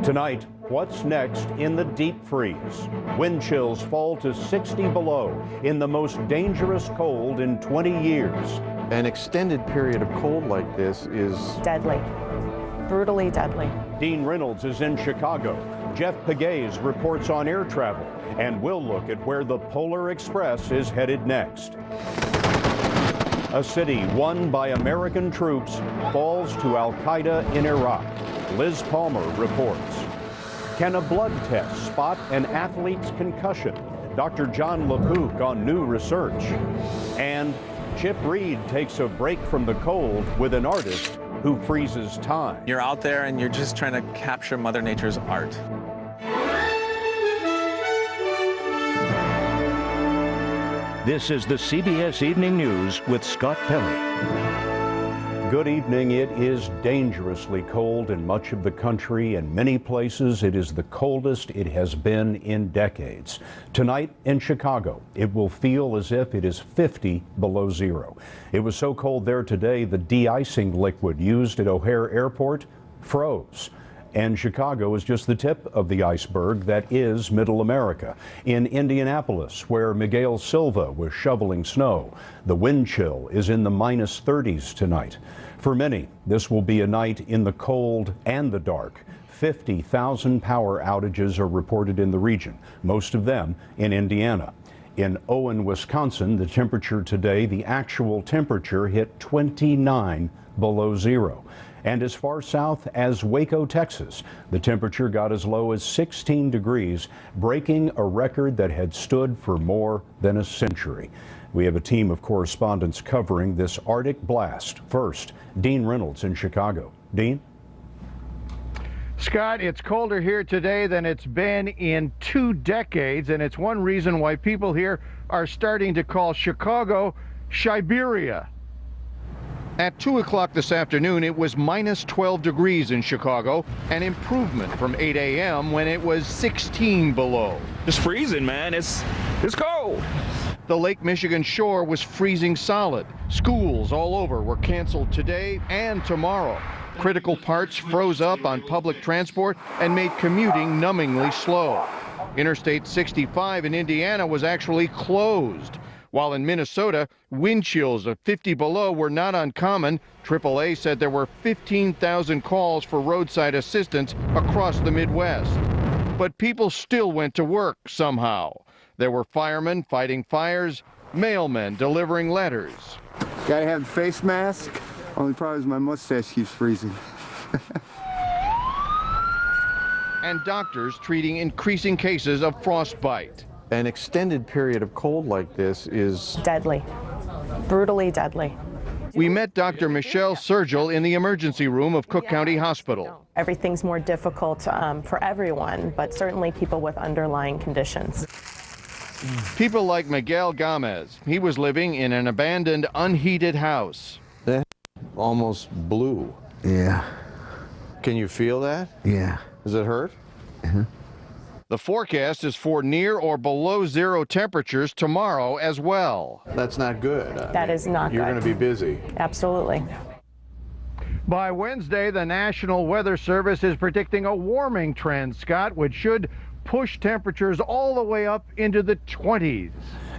Tonight, what's next in the deep freeze? Wind chills fall to 60 below in the most dangerous cold in 20 years. An extended period of cold like this is deadly, brutally deadly. Dean Reynolds is in Chicago. Jeff Pegues reports on air travel, and we'll look at where the Polar Express is headed next. A city won by American troops falls to Al-Qaeda in Iraq. Liz Palmer reports. Can a blood test spot an athlete's concussion? Dr. John LaPook on new research. And Chip Reed takes a break from the cold with an artist who freezes time. You're out there and you're just trying to capture Mother Nature's art. This is the CBS Evening News with Scott Pelley. Good evening. It is dangerously cold in much of the country. In many places, it is the coldest it has been in decades. Tonight in Chicago, it will feel as if it is 50 below zero. It was so cold there today, the de-icing liquid used at O'Hare Airport froze. And Chicago is just the tip of the iceberg that is Middle America. In Indianapolis, where Miguel Silva was shoveling snow, the wind chill is in the minus 30s tonight. For many, this will be a night in the cold and the dark. 50,000 power outages are reported in the region, most of them in Indiana. In Owen, Wisconsin, the temperature today, the actual temperature hit 29 below zero. And as far south as Waco, Texas, the temperature got as low as 16 degrees, breaking a record that had stood for more than a century. We have a team of correspondents covering this Arctic blast. First, Dean Reynolds in Chicago. Dean? Scott, it's colder here today than it's been in 2 decades, and it's one reason why people here are starting to call Chicago Shiberia. At 2 o'clock this afternoon, it was minus 12 degrees in Chicago, an improvement from 8 a.m. when it was 16 below. It's freezing, man. It's cold. The Lake Michigan shore was freezing solid. Schools all over were canceled today and tomorrow. Critical parts froze up on public transport and made commuting numbingly slow. Interstate 65 in Indiana was actually closed. While in Minnesota, wind chills of 50 below were not uncommon. AAA said there were 15,000 calls for roadside assistance across the Midwest. But people still went to work somehow. There were firemen fighting fires, mailmen delivering letters. Gotta have a face mask. Only problem is my mustache keeps freezing. And doctors treating increasing cases of frostbite. an extended period of cold like this is deadly, brutally deadly. We met Dr. Michelle Sergel in the emergency room of Cook County Hospital. Everything's more difficult for everyone, but certainly people with underlying conditions. People like Miguel Gomez. He was living in an abandoned, unheated house. That almost blew. Yeah. Can you feel that? Yeah. Does it hurt? Uh-huh. The forecast is for near or below zero temperatures tomorrow as well. That's not good. That is not You're good. going to be busy. Absolutely. By Wednesday, the National Weather Service is predicting a warming trend, Scott, which should push temperatures all the way up into the 20s.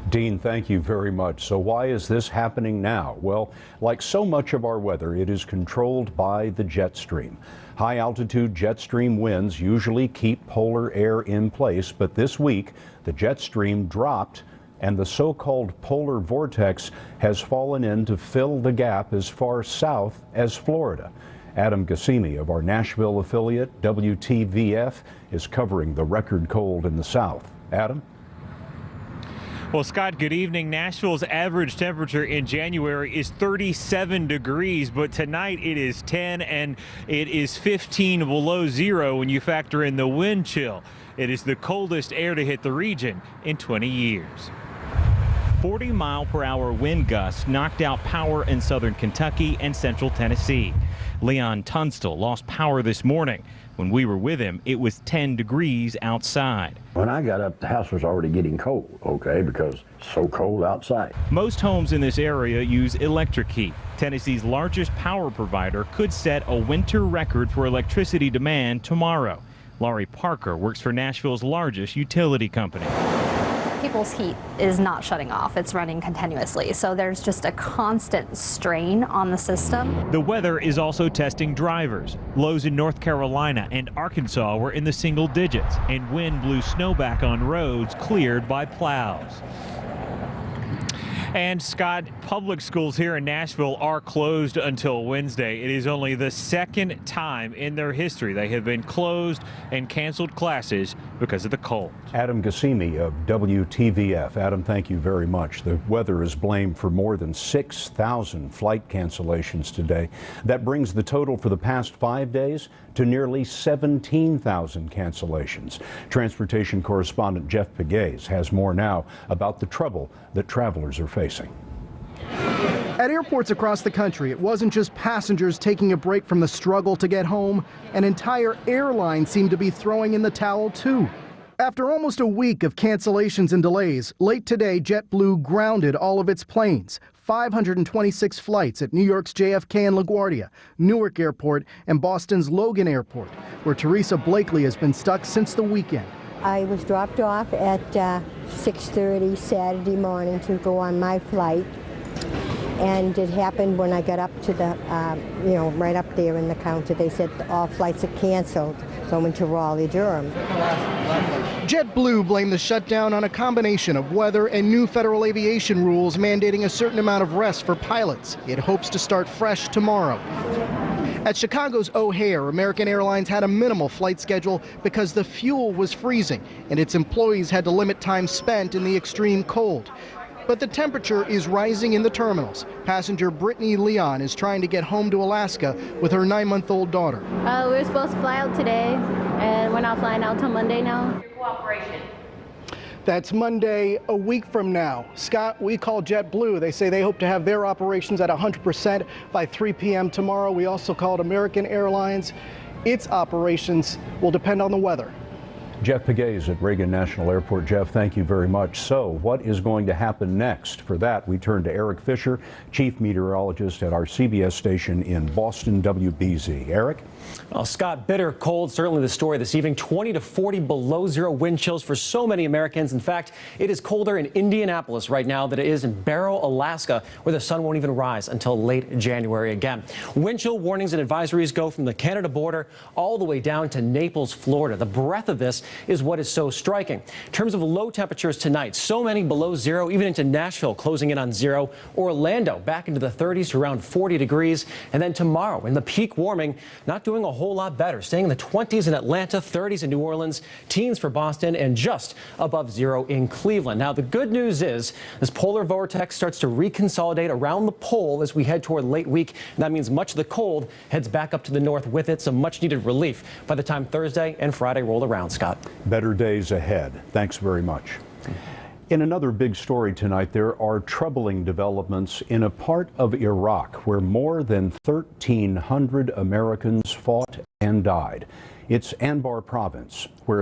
Dean, thank you very much. So why is this happening now? Well, like so much of our weather, it is controlled by the jet stream. High-altitude jet stream winds usually keep polar air in place, but this week the jet stream dropped and the so-called polar vortex has fallen in to fill the gap as far south as Florida. Adam Gassimi of our Nashville affiliate, WTVF, is covering the record cold in the south. Adam? Well, Scott, good evening. Nashville's average temperature in January is 37 degrees, but tonight it is 10 and it is 15 below zero when you factor in the wind chill. It is the coldest air to hit the region in 20 years. 40-mile-per-hour wind gusts knocked out power in southern Kentucky and central Tennessee. Leon Tunstall lost power this morning. When we were with him, it was 10 degrees outside. When I got up, the house was already getting cold, okay, because it's so cold outside. Most homes in this area use electric heat. Tennessee's largest power provider could set a winter record for electricity demand tomorrow. Laurie Parker works for Nashville's largest utility company. People's heat is not shutting off. It's running continuously. So there's just a constant strain on the system. The weather is also testing drivers. Lows in North Carolina and Arkansas were in the single digits, and wind blew snow back on roads cleared by plows. And Scott, public schools here in Nashville are closed until Wednesday. It is only the second time in their history they have been closed and canceled classes because of the cold. Adam Gassimi of WTVF. Adam, thank you very much. The weather is blamed for more than 6,000 flight cancellations today. That brings the total for the past 5 days to nearly 17,000 cancellations. Transportation correspondent Jeff Pegues has more now about the trouble that travelers are facing. At airports across the country, it wasn't just passengers taking a break from the struggle to get home. An entire airline seemed to be throwing in the towel, too. After almost a week of cancellations and delays, late today, JetBlue grounded all of its planes. 526 flights at New York's JFK and LaGuardia, Newark Airport, and Boston's Logan Airport, where Teresa Blakely has been stuck since the weekend. I was dropped off at 6:30 Saturday morning to go on my flight. And it happened when I got up to the, right up there in the counter. They said all flights are canceled going to Raleigh-Durham. JetBlue blamed the shutdown on a combination of weather and new federal aviation rules mandating a certain amount of rest for pilots. It hopes to start fresh tomorrow. At Chicago's O'Hare, American Airlines had a minimal flight schedule because the fuel was freezing and its employees had to limit time spent in the extreme cold. But the temperature is rising in the terminals. Passenger Brittany Leon is trying to get home to Alaska with her 9-month-old daughter. We were supposed to fly out today, and we're not flying out till Monday now. Your cooperation. That's Monday, a week from now. Scott, we call JetBlue. They say they hope to have their operations at 100% by 3 p.m. tomorrow. We also called American Airlines. Its operations will depend on the weather. Jeff Pegues at Reagan National Airport. Jeff, thank you very much. So what is going to happen next? For that, we turn to Eric Fisher, chief meteorologist at our CBS station in Boston, WBZ. Eric? Well, Scott, bitter cold, certainly the story this evening. 20 to 40 below zero wind chills for so many Americans. In fact, it is colder in Indianapolis right now than it is in Barrow, Alaska, where the sun won't even rise until late January again. Wind chill warnings and advisories go from the Canada border all the way down to Naples, Florida. The breadth of this is what is so striking. In terms of low temperatures tonight, so many below zero, even into Nashville closing in on zero. Orlando back into the 30s to around 40 degrees. And then tomorrow in the peak warming, not doing a whole lot better, staying in the 20s in Atlanta, 30s in New Orleans, teens for Boston, and just above zero in Cleveland. Now, the good news is this polar vortex starts to reconsolidate around the pole as we head toward late week. And that means much of the cold heads back up to the north with it, some much needed relief by the time Thursday and Friday roll around, Scott. Better days ahead. Thanks very much. In another big story tonight, there are troubling developments in a part of Iraq where more than 1,300 Americans fought and died. It's Anbar province, where